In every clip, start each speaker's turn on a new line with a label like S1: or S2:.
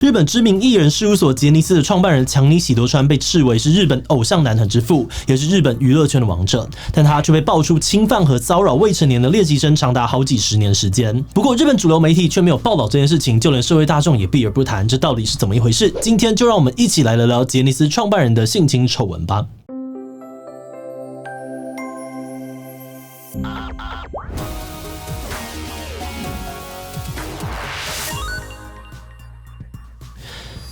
S1: 日本知名艺人事务所杰尼斯的创办人强尼喜多川被视为是日本偶像男团之父，也是日本娱乐圈的王者，但他却被爆出侵犯和骚扰未成年的练习生长达好几十年时间。不过日本主流媒体却没有报道这件事情，就连社会大众也避而不谈，这到底是怎么一回事？今天就让我们一起来聊聊杰尼斯创办人的性侵丑闻吧。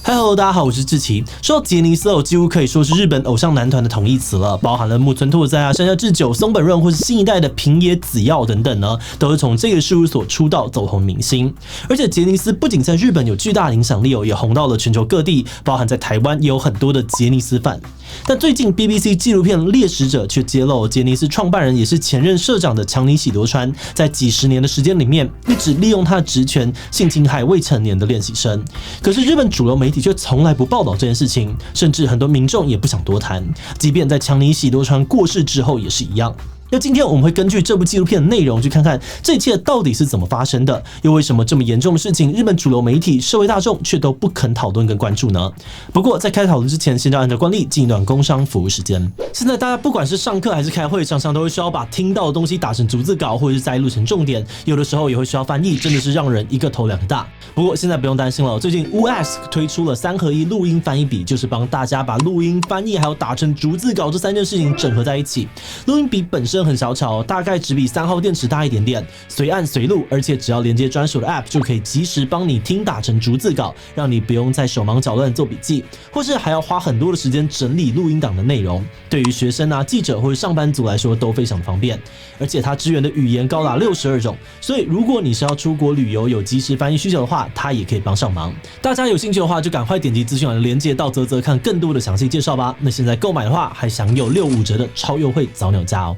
S1: Hello， 大家好，我是志奇。说到杰尼斯几乎可以说是日本偶像男团的统一词了，包含了木村拓哉啊、山下智久、松本润或是新一代的平野紫耀等等呢，都是从这个事务所出道走红明星。而且杰尼斯不仅在日本有巨大的影响力也红到了全球各地，包含在台湾也有很多的杰尼斯粉。但最近 BBC 纪录片《猎食者》却揭露，杰尼斯创办人也是前任社长的强尼喜多川，在几十年的时间里面，一直利用他的职权性侵害未成年的练习生。可是日本主流媒体却从来不报道这件事情，甚至很多民众也不想多谈，即便在强尼喜多川过世之后也是一样。那今天我们会根据这部纪录片的内容去看看这一切到底是怎么发生的，又为什么这么严重的事情，日本主流媒体、社会大众却都不肯讨论跟关注呢？不过在开讨论之前，先要按照惯例进一段工商服务时间。现在大家不管是上课还是开会，常常都会需要把听到的东西打成逐字稿，或者是摘录成重点，有的时候也会需要翻译，真的是让人一个头两个大。不过现在不用担心了，最近 Wooask 推出了3合1录音翻译笔，就是帮大家把录音、翻译还有打成逐字稿这3件事情整合在一起。录音笔本身很小巧，大概只比3号电池大一点点，随按随录，而且只要连接专属的 App 就可以及时帮你听打成逐字稿，让你不用再手忙脚乱做笔记，或是还要花很多的时间整理录音档的内容。对于学生啊、记者或者上班族来说都非常方便，而且它支援的语言高达62种，所以如果你是要出国旅游有即时翻译需求的话，它也可以帮上忙。大家有兴趣的话，就赶快点击资讯栏的连结到嘖嘖看更多的详细介绍吧。那现在购买的话，还享有65折的超优惠早鸟价哦。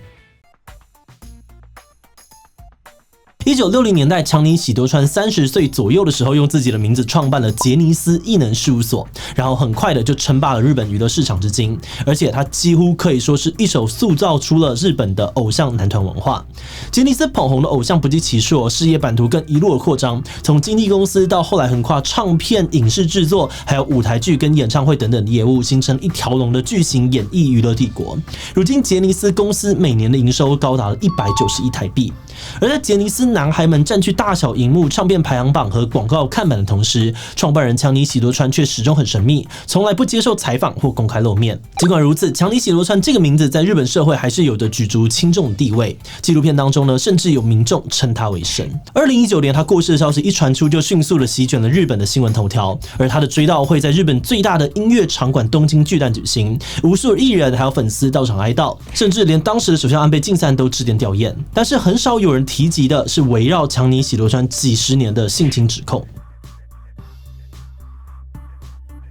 S1: 1960年代，强尼喜多川30岁左右的时候，用自己的名字创办了杰尼斯艺能事务所，然后很快的就称霸了日本娱乐市场之今，而且他几乎可以说是一手塑造出了日本的偶像男团文化。杰尼斯捧红的偶像不计其数，事业版图更一路的扩张，从经纪公司到后来横跨唱片、影视制作，还有舞台剧跟演唱会等等的业务，形成一条龙的巨型演艺娱乐帝国。如今杰尼斯公司每年的营收高达了190亿台币。而在杰尼斯男孩们占据大小荧幕、唱片排行榜和广告看板的同时，创办人强尼喜多川却始终很神秘，从来不接受采访或公开露面。尽管如此，强尼喜多川这个名字在日本社会还是有着举足轻重的地位。纪录片当中呢，甚至有民众称他为神。2019年他过世的消息一传出，就迅速的席卷了日本的新闻头条。而他的追悼会在日本最大的音乐场馆东京巨蛋举行，无数的艺人还有粉丝到场哀悼，甚至连当时的首相安倍晋三都致电吊唁。但是很少有人提及的是围绕强尼喜多川几十年的性侵指控。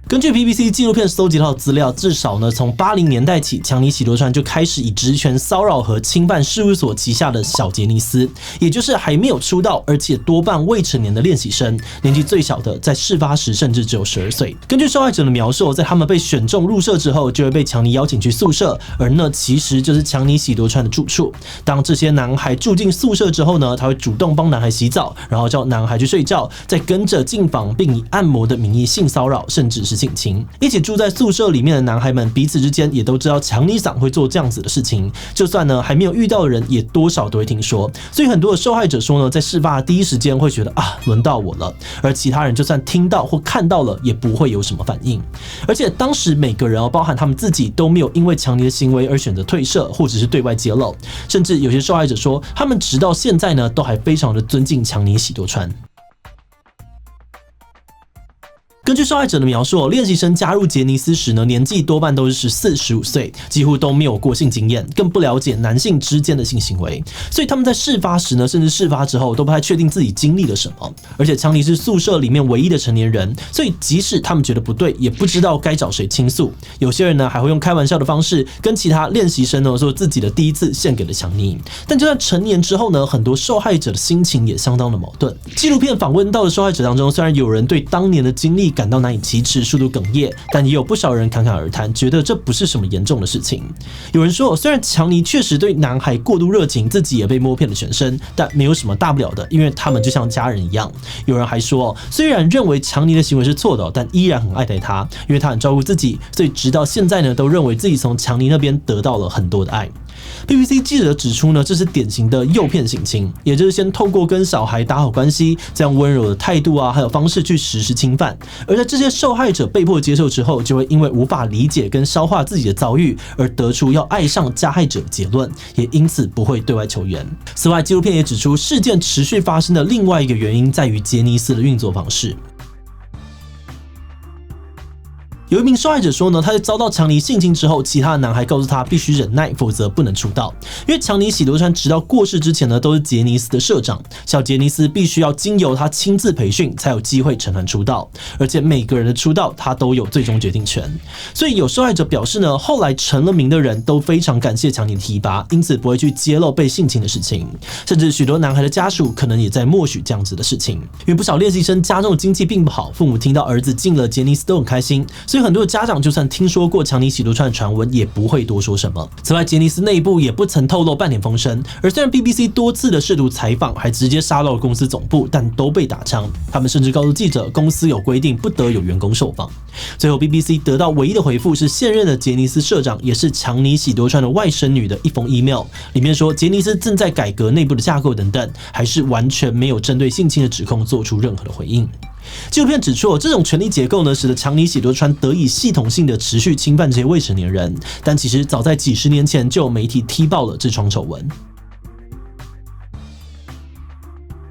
S1: 根据 BBC 纪录片搜集到的资料，至少呢从80年代起，强尼喜多川就开始以职权骚扰和侵犯事务所旗下的小杰尼斯，也就是还没有出道而且多半未成年的练习生，年纪最小的在事发时甚至只有12岁。根据受害者的描述，在他们被选中入社之后，就会被强尼邀请去宿舍，而那其实就是强尼喜多川的住处。当这些男孩住进宿舍之后呢，他会主动帮男孩洗澡，然后叫男孩去睡觉，再跟着进房，并以按摩的名义性骚扰，甚至是性侵。一起住在宿舍里面的男孩们彼此之间也都知道强尼桑会做这样子的事情，就算呢还没有遇到的人，也多少都会听说。所以很多的受害者说呢，在事发的第一时间会觉得轮到我了，而其他人就算听到或看到了，也不会有什么反应。而且当时每个人包含他们自己都没有因为强尼的行为而选择退社，或者是对外揭露，甚至有些受害者说，他们直到现在呢都还非常的尊敬强尼喜多川。根据受害者的描述，练习生加入杰尼斯时呢，年纪多半都是14、15岁，几乎都没有过性经验，更不了解男性之间的性行为，所以他们在事发时呢，甚至事发之后都不太确定自己经历了什么。而且强尼是宿舍里面唯一的成年人，所以即使他们觉得不对，也不知道该找谁倾诉。有些人呢，还会用开玩笑的方式跟其他练习生呢说自己的第一次献给了强尼。但就算成年之后呢，很多受害者的心情也相当的矛盾。纪录片访问到的受害者当中，虽然有人对当年的经历感到难以启齿，数度哽咽，但也有不少人侃侃而谈，觉得这不是什么严重的事情。有人说，虽然强尼确实对男孩过度热情，自己也被摸遍了全身，但没有什么大不了的，因为他们就像家人一样。有人还说，虽然认为强尼的行为是错的，但依然很爱戴他，因为他很照顾自己，所以直到现在呢，都认为自己从强尼那边得到了很多的爱。BBC 记者指出呢，这是典型的诱骗性侵，也就是先透过跟小孩打好关系，这样温柔的态度啊，还有方式去实施侵犯。而在这些受害者被迫接受之后，就会因为无法理解跟消化自己的遭遇，而得出要爱上加害者的结论，也因此不会对外求援。此外，纪录片也指出，事件持续发生的另外一个原因在于杰尼斯的运作方式。有一名受害者说呢，他在遭到强尼性侵之后，其他的男孩告诉他必须忍耐，否则不能出道。因为强尼喜多川直到过世之前呢，都是杰尼斯的社长，小杰尼斯必须要经由他亲自培训，才有机会成团出道。而且每个人的出道，他都有最终决定权。所以有受害者表示呢，后来成了名的人都非常感谢强尼的提拔，因此不会去揭露被性侵的事情。甚至许多男孩的家属可能也在默许这样子的事情。因为不少练习生家中的经济并不好，父母听到儿子进了杰尼斯都很开心，所以很多的家长就算听说过强尼喜多川的传闻，也不会多说什么。此外，杰尼斯内部也不曾透露半点风声。而虽然 BBC 多次的试图采访，还直接杀到了公司总部，但都被打枪。他们甚至告诉记者，公司有规定不得有员工受访。最后 BBC 得到唯一的回复是现任的杰尼斯社长，也是强尼喜多川的外甥女的一封 email， 里面说杰尼斯正在改革内部的架构等等，还是完全没有针对性侵的指控做出任何的回应。纪录片指出，这种权力结构呢，使得强尼喜多川得以系统性的持续侵犯这些未成年人，但其实早在几十年前就有媒体踢爆了这桩丑闻。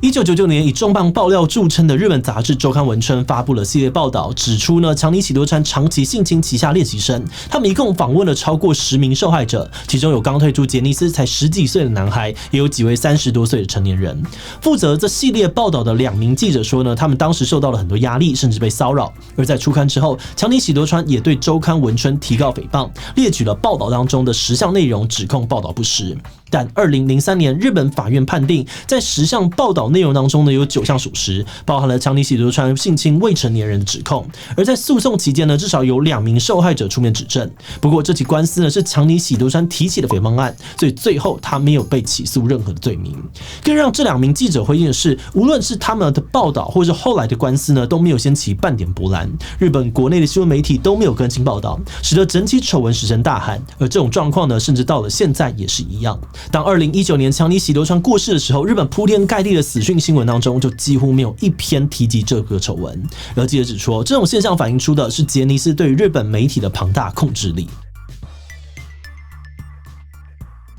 S1: 1999年，以重磅爆料著称的日本杂志周刊文春发布了系列报道，指出呢，强尼喜多川长期性侵旗下练习生。他们一共访问了超过10名受害者，其中有刚退出杰尼斯才10几岁的男孩，也有几位30多岁的成年人。负责这系列报道的2名记者说呢，他们当时受到了很多压力，甚至被骚扰。而在出刊之后，强尼喜多川也对周刊文春提告诽谤，列举了报道当中的10项内容，指控报道不实。但2003年，日本法院判定，在10项报道内容当中呢，有9项属实，包含了强尼喜多川性侵未成年人的指控。而在诉讼期间呢，至少有2名受害者出面指证。不过这起官司呢，是强尼喜多川提起的诽谤案，所以最后他没有被起诉任何的罪名。更让这2名记者灰心的是，无论是他们的报道，或是后来的官司呢，都没有掀起半点波澜。日本国内的新闻媒体都没有更新报道，使得整起丑闻石沉大海。而这种状况呢，甚至到了现在也是一样。当2019年强尼喜多川过世的时候，日本铺天盖地的死讯新闻当中，就几乎没有一篇提及这个丑闻。而记者指出，这种现象反映出的是杰尼斯对于日本媒体的庞大控制力。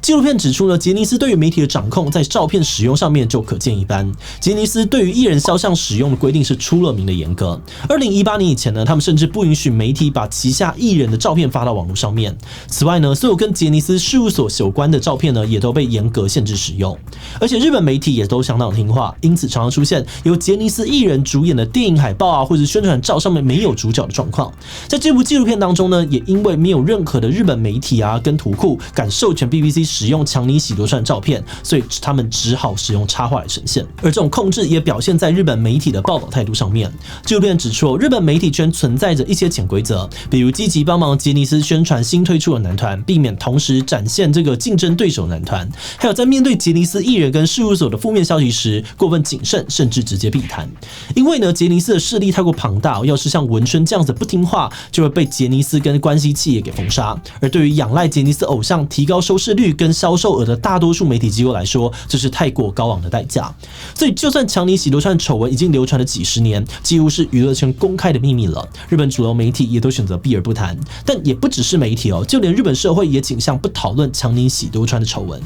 S1: 纪录片指出呢，杰尼斯对于媒体的掌控在照片使用上面就可见一斑。杰尼斯对于艺人肖像使用的规定是出了名的严格。2018年以前呢，他们甚至不允许媒体把旗下艺人的照片发到网络上面。此外呢，所有跟杰尼斯事务所有关的照片呢，也都被严格限制使用。而且日本媒体也都相当听话，因此常常出现由杰尼斯艺人主演的电影海报啊，或者宣传照上面没有主角的状况。在这部纪录片当中呢，也因为没有任何的日本媒体啊跟图库敢授权 BBC 使用强尼喜多川的照片，所以他们只好使用插画来呈现。而这种控制也表现在日本媒体的报道态度上面。纪录片指出，日本媒体圈存在着一些潜规则，比如积极帮忙杰尼斯宣传新推出的男团，避免同时展现这个竞争对手男团；还有在面对杰尼斯艺人跟事务所的负面消息时，过分谨慎，甚至直接避谈。因为呢，杰尼斯的势力太过庞大，要是像文春这样子不听话，就会被杰尼斯跟关系企业给封杀。而对于仰赖杰尼斯偶像提高收视率跟销售额的大多数媒体机构来说，这是太过高昂的代价。所以，就算强尼喜多川丑闻已经流传了几10年，几乎是娱乐圈公开的秘密了，日本主流媒体也都选择避而不谈。但也不只是媒体哦，就连日本社会也倾向不讨论强尼喜多川的丑闻。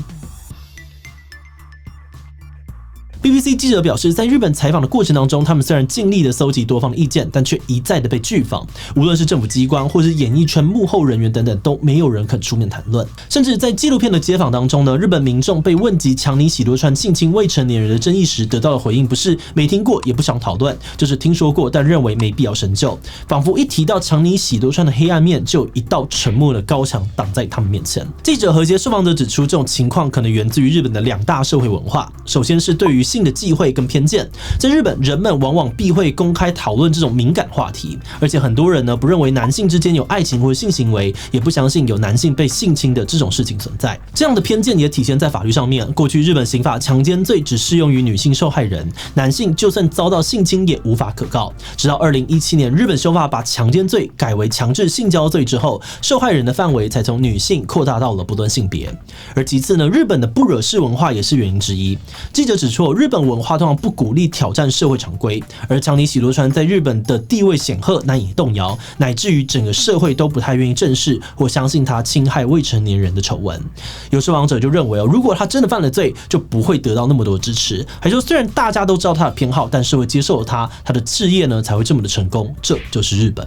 S1: BBC 记者表示，在日本采访的过程当中，他们虽然尽力的搜集多方的意见，但却一再的被拒访。无论是政府机关或是演艺圈幕后人员等等，都没有人肯出面谈论。甚至在纪录片的街访当中呢，日本民众被问及强尼喜多川性侵未成年人的争议时，得到的回应不是没听过也不想讨论，就是听说过但认为没必要深究。仿佛一提到强尼喜多川的黑暗面，就有一道沉默的高墙挡在他们面前。记者和一些受访者指出，这种情况可能源自于日本的2大社会文化。首先是对于性的忌讳跟偏见。在日本，人们往往避讳公开讨论这种敏感话题，而且很多人呢不认为男性之间有爱情或性行为，也不相信有男性被性侵的这种事情存在。这样的偏见也体现在法律上面。过去日本刑法强奸罪只适用于女性受害人，男性就算遭到性侵也无法可告。直到2017年，日本修法把强奸罪改为强制性交罪之后，受害人的范围才从女性扩大到了不论性别。而其次呢，日本的不惹事文化也是原因之一。记者指出，日本文化通常不鼓励挑战社会常规，而强尼喜多川在日本的地位显赫，难以动摇，乃至于整个社会都不太愿意正视或相信他侵害未成年人的丑闻。有受访者就认为如果他真的犯了罪，就不会得到那么多支持。还说，虽然大家都知道他的偏好，但社会接受了他，他的事业呢才会这么的成功。这就是日本。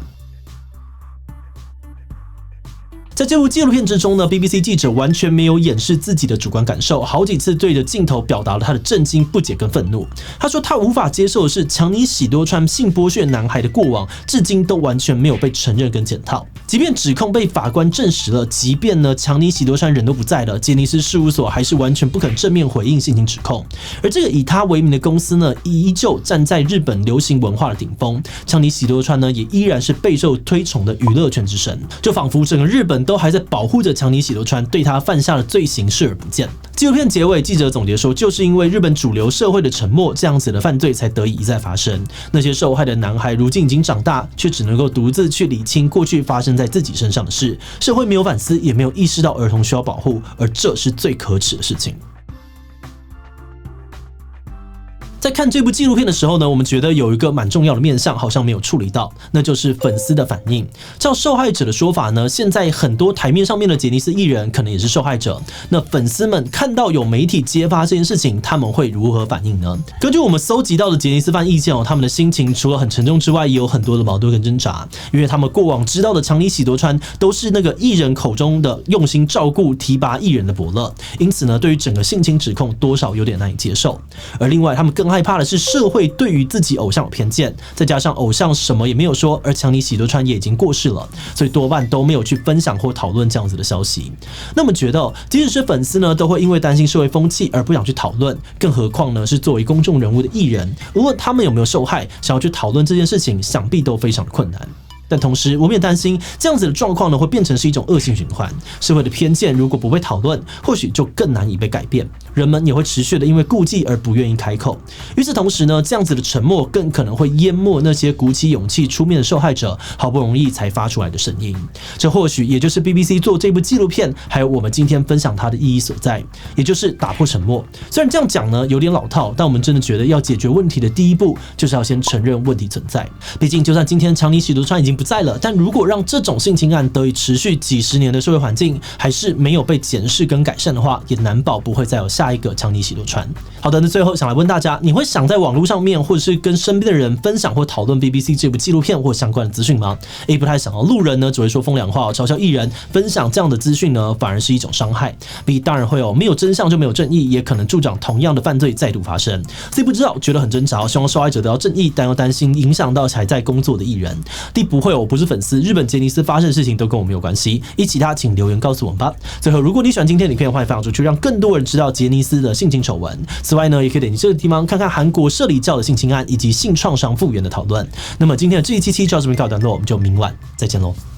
S1: 在这部纪录片之中呢 ，BBC 记者完全没有掩饰自己的主观感受，好几次对着镜头表达了他的震惊、不解跟愤怒。他说他无法接受的是，强尼喜多川性剥削男孩的过往，至今都完全没有被承认跟检讨。即便指控被法官证实了，即便呢强尼喜多川人都不在了，杰尼斯事务所还是完全不肯正面回应性侵指控。而这个以他为名的公司呢，依旧站在日本流行文化的顶峰。强尼喜多川呢，也依然是备受推崇的娱乐圈之神，就仿佛整个日本都还在保护着强尼喜多川对他犯下的罪行视而不见。纪录片结尾，记者总结说，就是因为日本主流社会的沉默，这样子的犯罪才得以一再发生。那些受害的男孩如今已经长大，却只能够独自去理清过去发生在自己身上的事。社会没有反思，也没有意识到儿童需要保护，而这是最可耻的事情。在看这部纪录片的时候呢，我们觉得有一个蛮重要的面向好像没有处理到，那就是粉丝的反应。照受害者的说法呢，现在很多台面上面的杰尼斯艺人可能也是受害者。那粉丝们看到有媒体揭发这件事情，他们会如何反应呢？根据我们搜集到的杰尼斯范意见他们的心情除了很沉重之外，也有很多的矛盾跟挣扎。因为他们过往知道的强尼喜多川都是那个艺人口中的用心照顾、提拔艺人的伯乐，因此呢，对于整个性侵指控多少有点难以接受。而另外，他们更害怕的是社会对于自己偶像有偏见，再加上偶像什么也没有说，而强尼喜多川也已经过世了，所以多半都没有去分享或讨论这样子的消息。那么觉得，即使是粉丝呢，都会因为担心社会风气而不想去讨论，更何况呢是作为公众人物的艺人，无论他们有没有受害，想要去讨论这件事情，想必都非常的困难。但同时，我们也担心这样子的状况呢，会变成是一种恶性循环。社会的偏见如果不被讨论，或许就更难以被改变。人们也会持续的因为顾忌而不愿意开口。与此同时呢，这样子的沉默更可能会淹没那些鼓起勇气出面的受害者好不容易才发出来的声音。这或许也就是 BBC 做这部纪录片，还有我们今天分享它的意义所在，也就是打破沉默。虽然这样讲呢有点老套，但我们真的觉得要解决问题的第一步，就是要先承认问题存在。毕竟，就算今天强尼喜多川已经不在了，但如果让这种性侵案得以持续几十年的社会环境还是没有被检视跟改善的话，也难保不会再有下一个强尼喜多川。好的，那最后想来问大家，你会想在网络上面或者是跟身边的人分享或讨论 BBC 这部纪录片或相关的资讯吗？不太想要。路人呢只会说风凉话，嘲笑艺人，分享这样的资讯呢反而是一种伤害。当然会有没有真相就没有正义，也可能助长同样的犯罪再度发生。所以不知道，觉得很挣扎，希望受害者得到正义，但又担心影响到还在工作的艺人。不会，我不是粉丝，日本杰尼斯发生的事情都跟我没有关系。其他请留言告诉我们吧。最后，如果你喜欢今天的影片，欢迎分享出去，让更多人知道杰尼斯的性侵丑闻。此外呢，也可以点击这个地方看看韩国社里教的性侵案以及性创伤复原的讨论。那么今天的这一期就到这边告一段落，我们就明晚再见喽。